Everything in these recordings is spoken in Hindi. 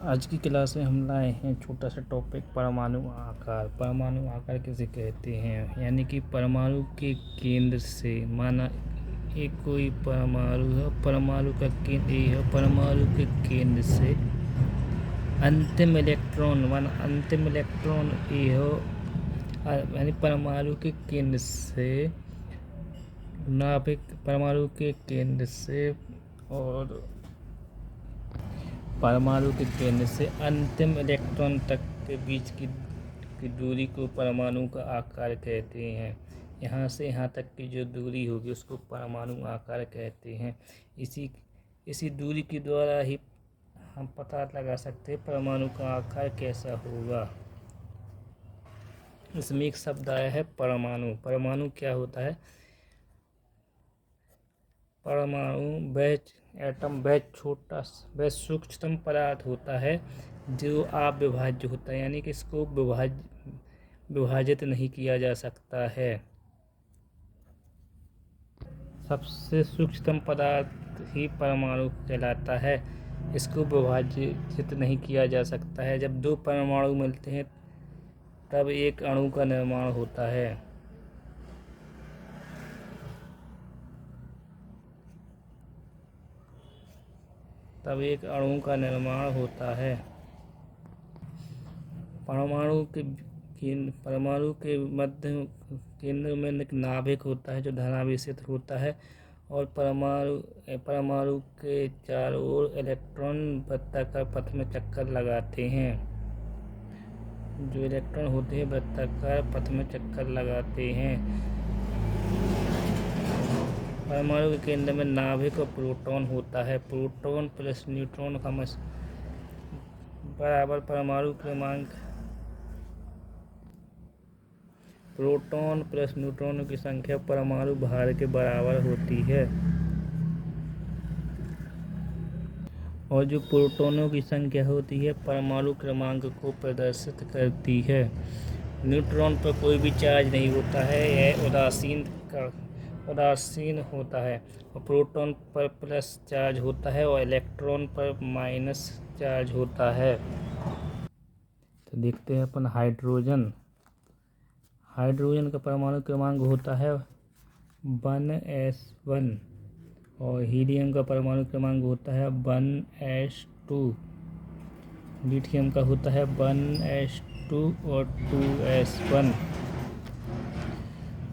आज की क्लास में हम लाए हैं छोटा सा टॉपिक परमाणु आकार। परमाणु आकार किसे कहते हैं, यानी कि परमाणु के केंद्र से, माना एक कोई परमाणु है, परमाणु का केंद्र ए है, परमाणु के केंद्र से अंतिम इलेक्ट्रॉन, माना अंतिम इलेक्ट्रॉन ए हो, यानी परमाणु के केंद्र से नाभिक, परमाणु के केंद्र से और परमाणु के केंद्र से अंतिम इलेक्ट्रॉन तक के बीच की दूरी को परमाणु का आकार कहते हैं। यहाँ से यहाँ तक की जो दूरी होगी उसको परमाणु आकार कहते हैं। इसी दूरी के द्वारा ही हम पता लगा सकते हैं परमाणु का आकार कैसा होगा। इसमें एक शब्द आया है परमाणु। परमाणु क्या होता है? परमाणु वह छोटा, वह सूक्ष्मतम पदार्थ होता है जो अविभाज्य होता है, यानी कि इसको विभाजित नहीं किया जा सकता है। सबसे सूक्ष्मतम पदार्थ ही परमाणु कहलाता है। इसको विभाजित नहीं किया जा सकता है। जब दो परमाणु मिलते हैं तब एक अणु का निर्माण होता है। परमाणु के मध्य केंद्र में एक नाभिक होता है जो धनावेशित होता है, और परमाणु के चारों ओर इलेक्ट्रॉन वृत्ताकार पथ में चक्कर लगाते हैं। जो इलेक्ट्रॉन होते हैं वृत्ताकार पथ में चक्कर लगाते हैं। परमाणु के केंद्र में नाभिक और प्रोटॉन होता है। प्रोटॉन प्लस न्यूट्रॉन का बराबर परमाणु क्रमांक। प्रोटॉन प्लस न्यूट्रॉन की संख्या परमाणु भार के बराबर होती है, और जो प्रोटॉनों की संख्या होती है परमाणु क्रमांक को प्रदर्शित करती है। न्यूट्रॉन पर कोई भी चार्ज नहीं होता है, यह उदासीन होता है, और प्रोटॉन पर प्लस चार्ज होता है और इलेक्ट्रॉन पर माइनस चार्ज होता है। तो देखते हैं अपन हाइड्रोजन का परमाणु क्रमांक होता है 1s1, और हीलियम का परमाणु क्रमांक होता है 1s2। लिथियम का होता है 1s2 और 2s1।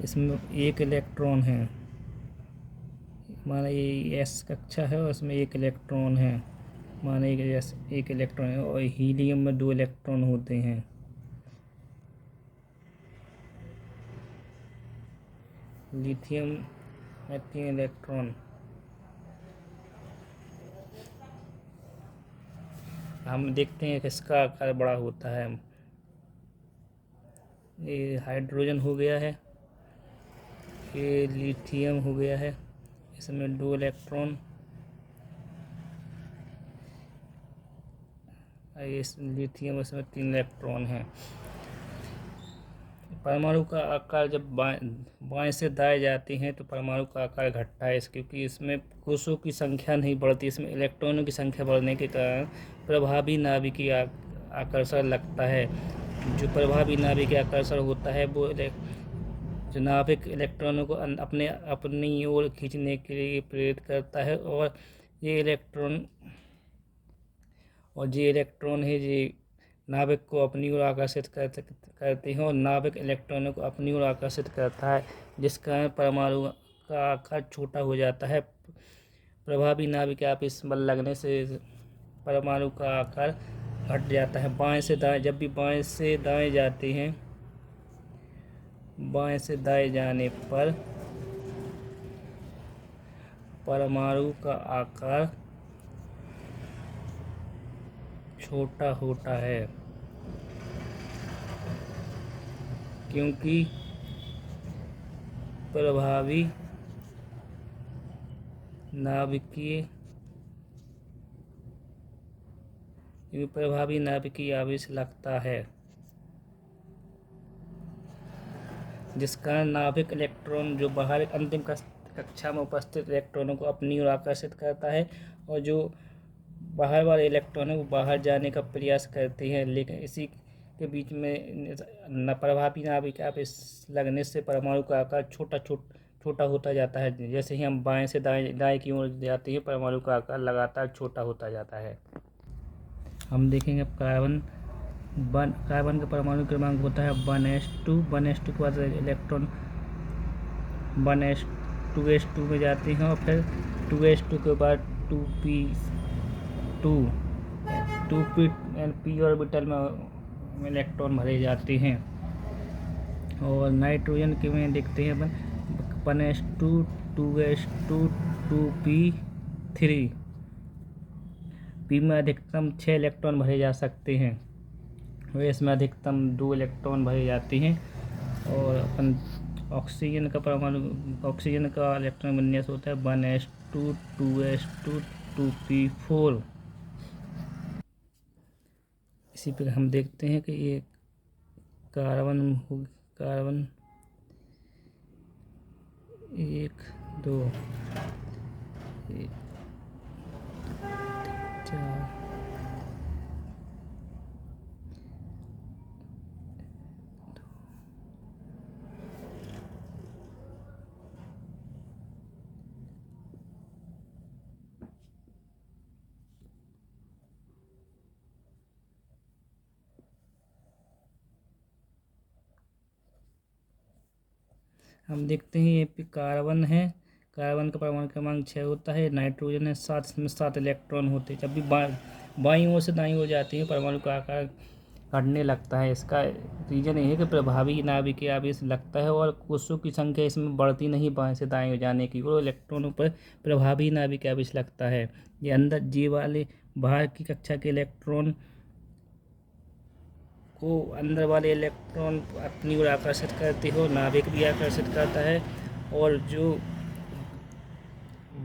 इसमें एक इलेक्ट्रॉन है, माना ये s कक्षा है और इसमें एक इलेक्ट्रॉन है, माना एक इलेक्ट्रॉन है, और हीलियम में 2 इलेक्ट्रॉन होते हैं। लिथियम में 3 इलेक्ट्रॉन। हम देखते हैं कि इसका आकार बड़ा होता है। ये हाइड्रोजन हो गया है, ये लिथियम हो गया है, इसमें 2 इलेक्ट्रॉन, इस लिथियम इसमें 3 इलेक्ट्रॉन हैं। परमाणु का आकार जब बाएं से दाएं जाते हैं तो परमाणु का आकार घटता है, क्योंकि इसमें कोषों की संख्या नहीं बढ़ती, इसमें इलेक्ट्रॉनों की संख्या बढ़ने के कारण प्रभावी नाभिकीय आकर्षण लगता है। जो प्रभावी नाभिकीय आकर्षण होता है वो जो नाभिक इलेक्ट्रॉनों को अपनी ओर खींचने के लिए प्रेरित करता है, और ये इलेक्ट्रॉन है जो नाभिक को अपनी ओर आकर्षित करते हैं, और नाभिक इलेक्ट्रॉनों को अपनी ओर आकर्षित करता है, जिस कारण परमाणु का आकार छोटा हो जाता है। प्रभावी नाभिक आपस बल लगने से परमाणु का आकार घट जाता है। बाएं से दाएं, जब भी बाएं से दाएं जाते हैं, बाएं से दाएं जाने पर परमाणु का आकार छोटा होता है, क्योंकि प्रभावी नाभिकीय आवेश लगता है, जिस कारण नाभिक इलेक्ट्रॉन जो बाहर अंतिम कक्षा में उपस्थित इलेक्ट्रॉनों को अपनी ओर आकर्षित करता है, और जो बाहर वाले इलेक्ट्रॉन है वो बाहर जाने का प्रयास करते हैं, लेकिन इसी के बीच में न प्रभावी नाभिक आप इस लगने से परमाणु का आकार छोटा होता जाता है। जैसे ही हम बाएं से दाएं की ओर जाते हैं परमाणु का आकार लगातार छोटा होता जाता है। हम देखेंगे अब कार्बन का परमाणु क्रमांक होता है 1s2। 1s2 के बाद इलेक्ट्रॉन 2s2 में जाते हैं और फिर 2s2 के बाद 2p2 p ऑर्बिटल में इलेक्ट्रॉन भरे जाते हैं। और नाइट्रोजन के में देखते हैं अपन 1s2 2s2 2p3। पी में अधिकतम 6 इलेक्ट्रॉन भरे जा सकते हैं और इसमें अधिकतम 2 इलेक्ट्रॉन भरे जाते हैं। और अपन ऑक्सीजन का इलेक्ट्रॉन विन्यास होता है 1s2 2s2 2p4। इसी पर हम देखते हैं कि ये कार्बन 1 2 4 हम देखते हैं ये पे कार्बन है। कार्बन का परमाणु क्रमांक 6 होता है। नाइट्रोजन है 7, इसमें 7 इलेक्ट्रॉन होते हैं। जब भी बाईं ओर से दाईं ओर जाती है परमाणु का आकार घटने लगता है। इसका रीजन ये है कि प्रभावी नाभिकीय आवेश लगता है और कोषों की संख्या इसमें बढ़ती नहीं बाएं से दाएं जाने की और इलेक्ट्रॉनों पर प्रभावी नाभिकीय आवेश लगता है। ये अंदर जी वाले बाहर की कक्षा के इलेक्ट्रॉन को अंदर वाले इलेक्ट्रॉन अपनी ओर आकर्षित करते हो, नाभिक भी आकर्षित करता है और जो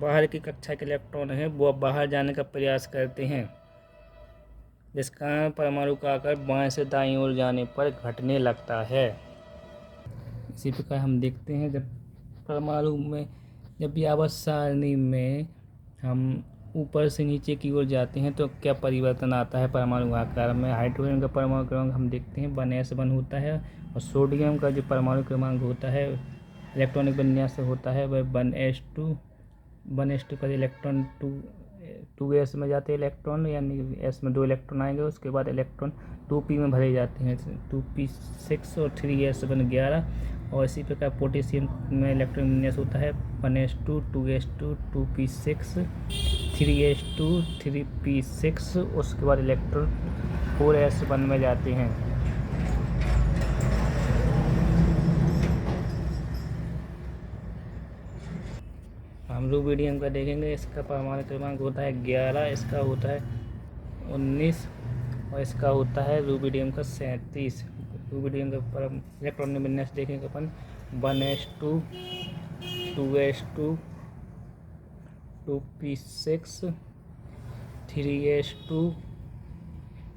बाहर की कक्षा के इलेक्ट्रॉन है वो बाहर जाने का प्रयास करते हैं, जिस कारण परमाणु का आकार बाएं से दाईं ओर जाने पर घटने लगता है। इसी प्रकार हम देखते हैं जब परमाणु में जब भी आवर्त सारणी में हम ऊपर से नीचे की ओर जाते हैं तो क्या परिवर्तन आता है परमाणु आकार में। हाइड्रोजन का परमाणु क्रमांक हम देखते हैं 1s1 होता है और सोडियम का जो परमाणु क्रमांक होता है इलेक्ट्रॉनिक विन्यास होता है वह 1s2 का इलेक्ट्रॉन 2s में जाते हैं इलेक्ट्रॉन, यानी s में 2 इलेक्ट्रॉन आएंगे। उसके बाद इलेक्ट्रॉन 2p में भरे जाते हैं 2p6 और 3s1 11। और इसी प्रकार पोटेशियम में इलेक्ट्रॉन विन्यास होता है 1s2 2s2 2p6 3s2 3p6। उसके बाद इलेक्ट्रॉन 4s1 में जाते हैं। हम रूबिडियम का देखेंगे। इसका परमाणु क्रमांक होता है 11, इसका होता है 19 और इसका होता है रूबिडियम का 37। रूबिडियम का इलेक्ट्रॉन विन्यास देखेंगे अपन 1s2 2s2 2p6 3s2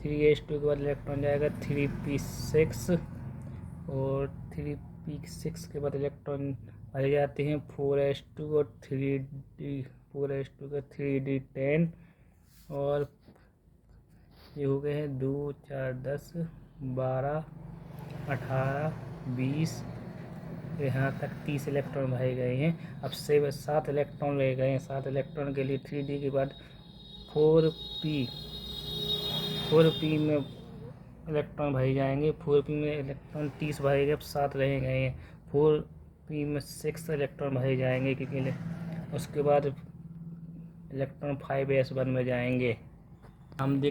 के बाद इलेक्ट्रॉन जाएगा 3p6 और 3p6 के बाद इलेक्ट्रॉन भरे जाते हैं 4s2 और 4s2 का 3d10। और ये हो गए हैं 2 4 10 12 18 20, यहाँ तक 30 इलेक्ट्रॉन भरे गए हैं। अब 7 इलेक्ट्रॉन रह गए हैं। 7 इलेक्ट्रॉन के लिए 3d के बाद 4p में इलेक्ट्रॉन भरे जाएंगे। 4p में इलेक्ट्रॉन 30 भरे गए, अब 7 रह गए हैं। 4p में 6 इलेक्ट्रॉन भरे जाएंगे क्योंकि उसके बाद इलेक्ट्रॉन 5s1 में जाएंगे। हम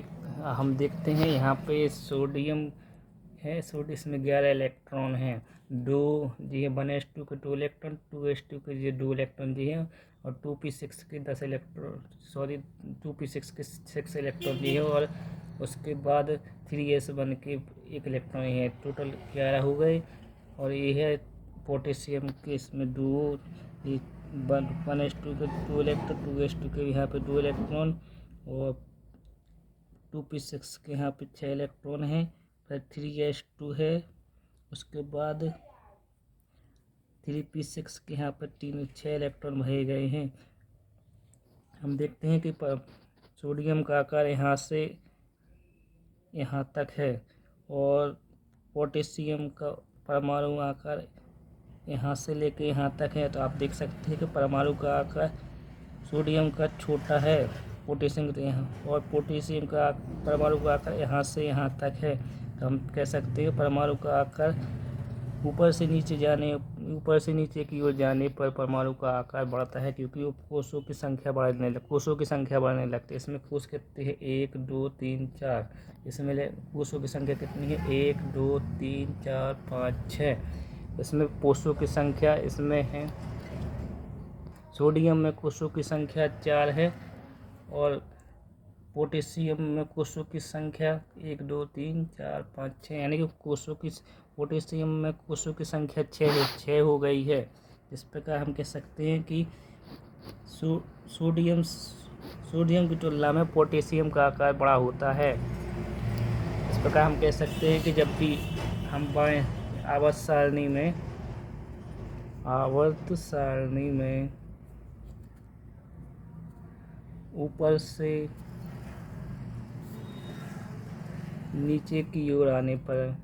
देखते हैं यहाँ पे सोडियम है। इसमें 11 इलेक्ट्रॉन हैं। 2 जी है 1s2 के 2 इलेक्ट्रॉन, 2s2 के ये 2 इलेक्ट्रॉन जी हैं और 2p6 के 10 इलेक्ट्रॉन 2p6 के 6 इलेक्ट्रॉन जी है और उसके बाद 3s1 के 1 इलेक्ट्रॉन है। टोटल 11 हो गए। और ये है पोटेशियम के, इसमें 1s2 के 2 इलेक्ट्रॉन, 2s2 के यहाँ पे 2 इलेक्ट्रॉन और 2p6 के यहाँ पे 6 इलेक्ट्रॉन हैं। फिर 3s2 है, उसके बाद 3p6 के यहाँ पर 6 इलेक्ट्रॉन भरे गए हैं। हम देखते हैं कि सोडियम का आकार यहाँ से यहाँ तक है और पोटेशियम का परमाणु आकार यहाँ से लेके यहाँ तक है। तो आप देख सकते हैं कि परमाणु का आकार सोडियम का छोटा है, पोटेशियम का यहाँ, और पोटेशियम का परमाणु का आकार यहाँ से यहाँ तक है। तो हम कह सकते हैं परमाणु का आकार ऊपर से नीचे की ओर जाने पर परमाणु का आकार बढ़ता है, क्योंकि वो कोषों की संख्या बढ़ने लगती है। इसमें कोष कितने हैं? 1 2 3 4। इसमें कोषों की संख्या कितनी है? 1 2 3 4 5 6। इसमें कोषों की संख्या इसमें है, सोडियम में कोषों की संख्या 4 है और पोटेशियम में कोषों की संख्या 1 2 3 4 5 6, यानी कि पोटेशियम में कोषों की संख्या 6 हो गई है। इस प्रकार हम कह सकते हैं कि सोडियम की तुलना में पोटेशियम का आकार बड़ा होता है। इस प्रकार हम कह सकते हैं कि जब भी हम आवर्त सारणी में ऊपर से नीचे की ओर आने पर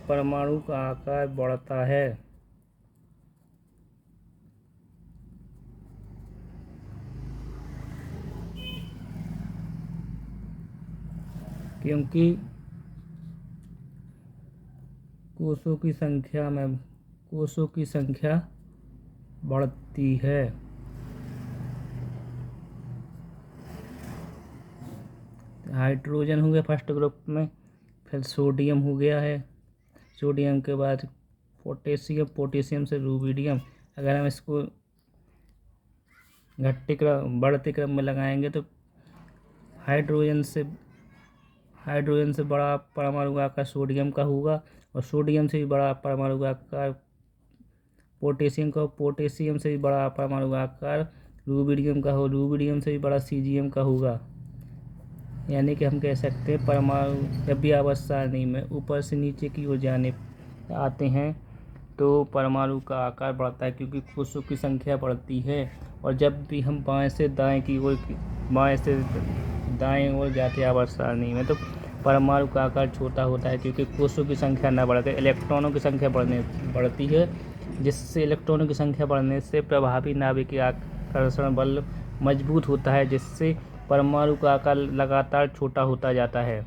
परमाणु का आकार बढ़ता है, क्योंकि कोषों की संख्या बढ़ती है। हाइड्रोजन हो गया फर्स्ट ग्रुप में, फिर सोडियम हो गया है, सोडियम के बाद पोटेशियम से रूबिडियम। अगर हम इसको बढ़ते क्रम में लगाएंगे तो हाइड्रोजन से बड़ा परमाणु का आकार सोडियम का होगा, और सोडियम से भी बड़ा परमाणु का आकार पोटेशियम का, पोटेशियम से भी बड़ा परमाणु का आकार रूबिडियम का हो, रूबिडियम से भी बड़ा सीजियम का होगा। यानी कि हम कह सकते हैं परमाणु जब भी आवर्त सारणी में ऊपर से नीचे की ओर जाने आते हैं तो परमाणु का आकार बढ़ता है, क्योंकि कोषों की संख्या बढ़ती है। और जब भी हम बाएं से दाएं ओर जाते हैं आवर्त सारणी में तो परमाणु का आकार छोटा होता है, क्योंकि कोषों की संख्या न बढ़कर इलेक्ट्रॉनों की संख्या बढ़ती है, जिससे इलेक्ट्रॉनों की संख्या बढ़ने से प्रभावी नाभिकीय आकर्षण बल मजबूत होता है, जिससे परमाणु का आकार लगातार छोटा होता जाता है।